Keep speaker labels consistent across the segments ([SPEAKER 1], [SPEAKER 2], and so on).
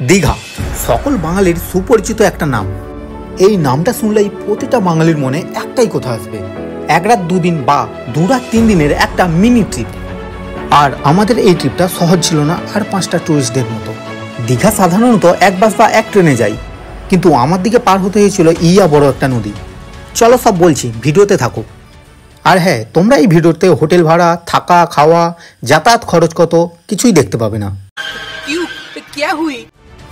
[SPEAKER 1] দীঘা সকল বাঙালির সুপরিচিত একটা নাম। এই নামটা শুনলেই প্রতিটা বাঙালির মনে একটাই কথা আসবে, এক রাত দুদিন বা 2 রাত 3 দিনের একটা মিনি ট্রিপ। আর আমাদের এই ট্রিপটা সহজ ছিল না আর 5টা টুরিস্টদের মতো। দীঘা সাধারণত এক বাস বা এক ট্রেনে যাই, কিন্তু আমার দিকে পার হতে হয়েছিল ইয়া বড় একটা নদী। চলো সব বলছি, ভিডিওতে থাকো। আর হ্যাঁ, তোমরা এই ভিডিওতে হোটেল ভাড়া, থাকা, খাওয়া, যাতায়াত খরচ কত কিছুই দেখতে পাবে না,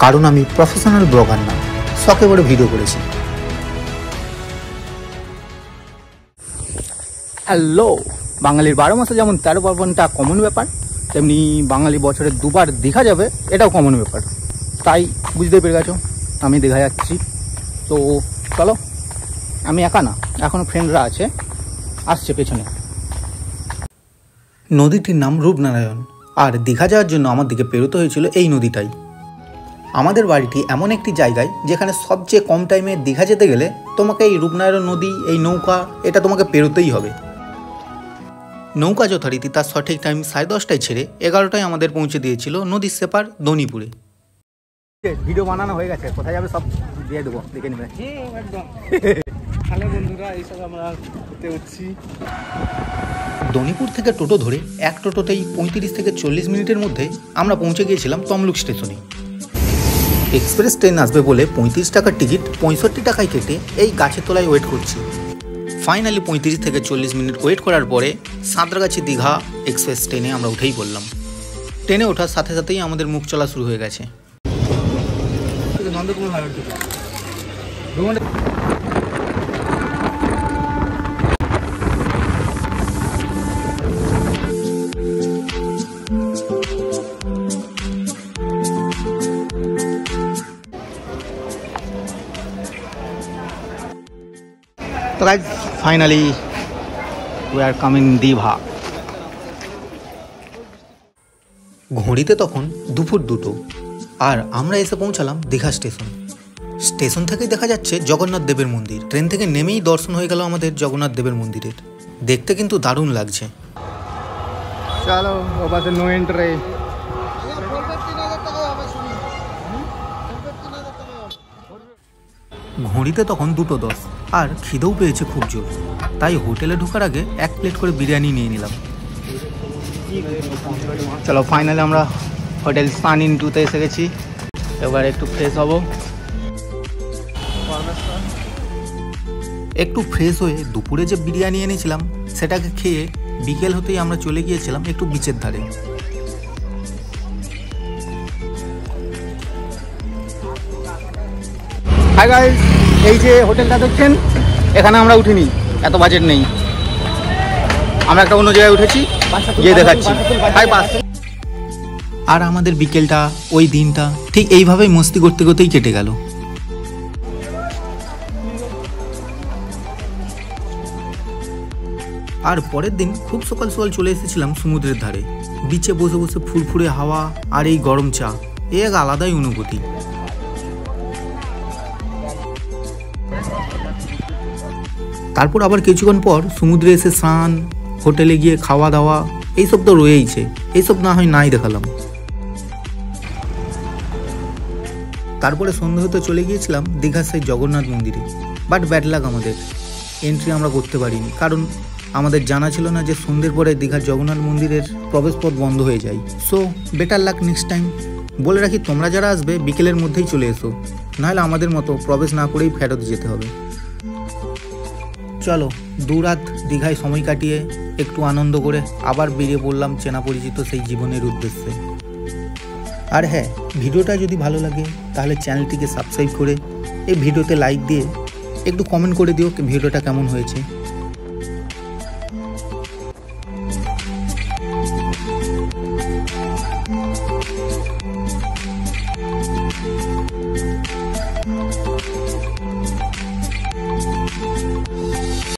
[SPEAKER 1] কারণ আমি প্রফেশনাল ব্লগার না, শখে বড় ভিডিও করেছি। হ্যালো, বাঙালির 12 মাসে যেমন 13 পার্বণটা কমন ব্যাপার, তেমনি বাঙালি বছরে 2 বার দীঘা যাবে এটাও কমন ব্যাপার। তাই বুঝতে পেরে গেছো আমি দীঘা যাচ্ছি। তো চলো, আমি একা না, এখনও ফ্রেন্ডরা আসছে পেছনে। নদীটির নাম রূপনারায়ণ, আর দীঘা যাওয়ার জন্য আমার দিকে পেরোতে হয়েছিল এই নদীটাই। আমাদের বাড়িটি এমন একটি জায়গায় যেখানে সবচেয়ে কম টাইমে দীঘা যেতে গেলে তোমাকে এই রূপনারায়ণ নদী, এই নৌকা, এটা তোমাকে পেরোতেই হবে। নৌকা যথারীতি তার সঠিক টাইম 10:30টায় ছেড়ে 11টায় আমাদের পৌঁছে দিয়েছিল নদীর সেপার দনিপুরে। ভিডিও বানানো হয়ে গেছে, কোথায় যাবে সব দিয়ে দেবো, দেখে নেবে। বন্ধুরা, এইসব আমরা ঘুরতে উঠছি। দনিপুর থেকে টোটো ধরে এক টোটোতেই 35 থেকে 40 মিনিটের মধ্যে আমরা পৌঁছে গিয়েছিলাম তমলুক স্টেশনে। এক্সপ্রেস ট্রেন আসবে বলে 35 টাকার টিকিট 65 টাকায় কেটে এই গাছের তলায় ওয়েট করছি। ফাইনালি 35 থেকে 40 মিনিট ওয়েট করার পরে সাঁতরাগাছি দীঘা এক্সপ্রেস ট্রেনে আমরা উঠেই পড়লাম। ট্রেনে ওঠার সাথে সাথেই আমাদের মুখ চলা শুরু হয়ে গেছে। তো guys, finally we are coming Digha. ঘড়িতে তখন দুপুর 2টো, আর আমরা এসে পৌঁছালাম দীঘা স্টেশন। স্টেশন থেকেই দেখা যাচ্ছে জগন্নাথ দেবের মন্দির। ট্রেন থেকে নেমেই দর্শন হয়ে গেল আমাদের জগন্নাথ দেবের মন্দিরের। দেখতে কিন্তু দারুণ লাগছে। চলো, ওপাশে নো এন্ট্রি। ঘড়িতে তখন 2:10, আর খিদেও পেয়েছে খুব জোর। তাই হোটেলে ঢোকার আগে 1 প্লেট করে বিরিয়ানি নিয়ে নিলাম। চলো, ফাইনালি আমরা হোটেল সান ইন 2তে এসে গেছি। এবার একটু ফ্রেশ হব। একটু ফ্রেশ হয়ে দুপুরে যে বিরিয়ানি এনেছিলাম সেটাকে খেয়ে বিকেল হতেই আমরা চলে গিয়েছিলাম একটু বিচের ধারে। হাই গাইস, এই যে হোটেলটা দেখছেন, এখানে আমরা উঠিনি, এত বাজেট নেই। আমরা একটা অন্য জায়গায় উঠেছি, গিয়ে দেখাচ্ছি। আর আমাদের বিকেলটা, ওই দিনটা ঠিক এইভাবেই মস্তি করতে করতেই কেটে গেল। আর পরের দিন খুব সকাল সকাল চলে এসেছিলাম সমুদ্রের ধারে। বিচে বসে বসে ফুরফুরে হাওয়া আর এই গরম চা, এ এক আলাদাই অনুভূতি। তারপর আবার কিছুক্ষণ পর সমুদ্রে এসে স্নান, হোটেলে গিয়ে খাওয়া দাওয়া, এইসব তো রয়েইছে। এইসব না হয় নাই দেখালাম। তারপরে সন্ধ্যা হতে চলে গিয়েছিলাম দীঘার সেই জগন্নাথ মন্দিরে। বাট ব্যাড লাক, আমাদের এন্ট্রি আমরা করতে পারিনি, কারণ আমাদের জানা ছিল না যে সন্ধ্যের পরে দীঘার জগন্নাথ মন্দিরের প্রবেশপথ বন্ধ হয়ে যায়। So better luck next time. বলে রাখি, তোমরা যারা আসবে বিকেলের মধ্যেই চলে এসো, নাহলে আমাদের মতো প্রবেশ না করেই ফেরত যেতে হবে। চলো, 2 রাত দীঘায় সময় কাটিয়ে একটু আনন্দ করে আবার বেরিয়ে পড়লাম চেনা পরিচিত সেই জীবনের উদ্দেশ্যে। আর হ্যাঁ, ভিডিওটা যদি ভালো লাগে তাহলে চ্যানেলটিকে সাবস্ক্রাইব করে এই ভিডিওতে লাইক দিয়ে একটু কমেন্ট করে দিও ভিডিওটা কেমন হয়েছে।